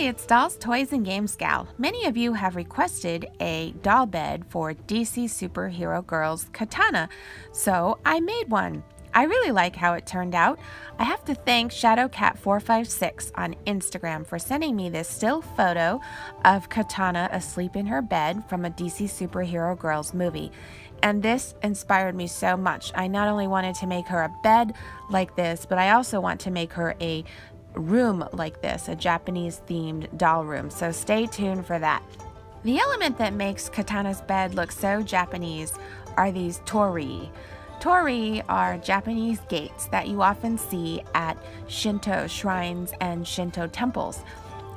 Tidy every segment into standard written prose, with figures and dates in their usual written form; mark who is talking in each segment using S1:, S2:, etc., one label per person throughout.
S1: it's Dolls, Toys, and Games Gal. Many of you have requested a doll bed for DC superhero girls Katana, so I made one. I really like how it turned out. I have to thank ShadowCat456 on Instagram for sending me this still photo of Katana asleep in her bed from a DC superhero girls movie. And this inspired me so much. I not only wanted to make her a bed like this, but I also want to make her a room like this, a Japanese themed doll room, so stay tuned for that. The element that makes Katana's bed look so Japanese are these torii. Torii are Japanese gates that you often see at Shinto shrines and Shinto temples.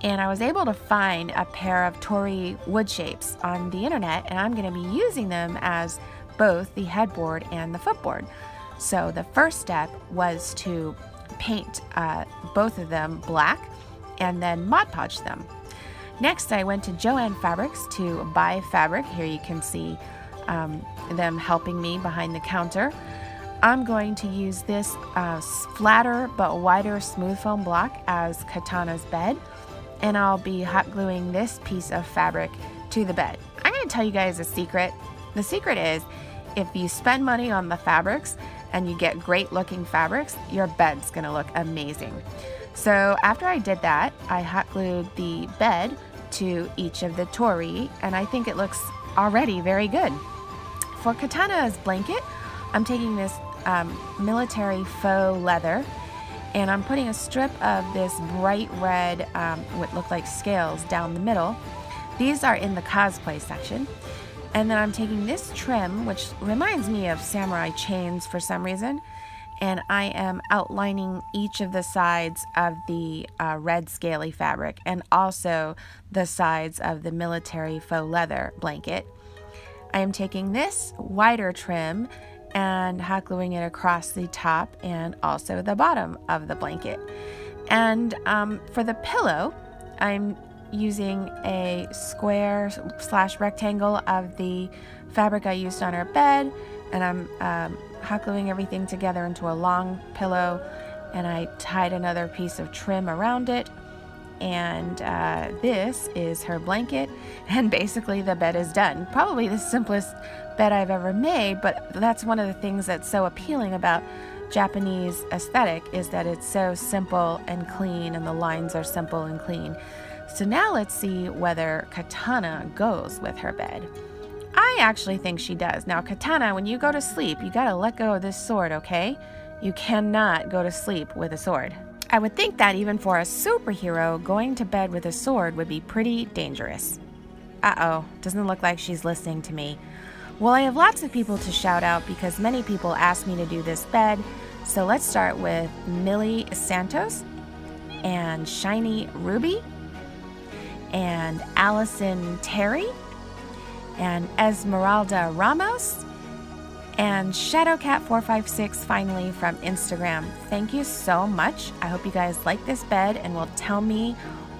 S1: And I was able to find a pair of torii wood shapes on the internet, and I'm going to be using them as both the headboard and the footboard. So the first step was to paint both of them black and then Mod Podge them. Next, I went to Joann Fabrics to buy fabric. Here you can see them helping me behind the counter. I'm going to use this flatter but wider Smoothfoam block as Katana's bed, and I'll be hot gluing this piece of fabric to the bed. I'm going to tell you guys a secret. The secret is, if you spend money on the fabrics and you get great looking fabrics, your bed's gonna look amazing. So after I did that, I hot glued the bed to each of the torii, and I think it looks already very good. For Katana's blanket, I'm taking this military faux leather, and I'm putting a strip of this bright red, what look like scales down the middle. These are in the cosplay section. And then I'm taking this trim, which reminds me of samurai chains for some reason, and I am outlining each of the sides of the red scaly fabric and also the sides of the military faux leather blanket. I am taking this wider trim and hot gluing it across the top and also the bottom of the blanket. And for the pillow, I'm using a square / rectangle of the fabric I used on her bed, and I'm hot gluing everything together into a long pillow, and I tied another piece of trim around it, and this is her blanket, and basically the bed is done. Probably the simplest bed I've ever made, but that's one of the things that's so appealing about Japanese aesthetic, is that it's so simple and clean, and the lines are simple and clean. So now let's see whether Katana goes with her bed. I actually think she does. Now Katana, when you go to sleep, you gotta let go of this sword, okay? You cannot go to sleep with a sword. I would think that even for a superhero, going to bed with a sword would be pretty dangerous. Uh-oh, doesn't look like she's listening to me. Well, I have lots of people to shout out because many people asked me to do this bed. So let's start with Millie Santos and Shiny Ruby and Allison Terry and Esmeralda Ramos and ShadowCat456 finally from Instagram. Thank you so much. I hope you guys like this bed and will tell me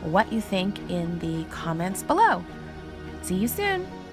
S1: what you think in the comments below. See you soon.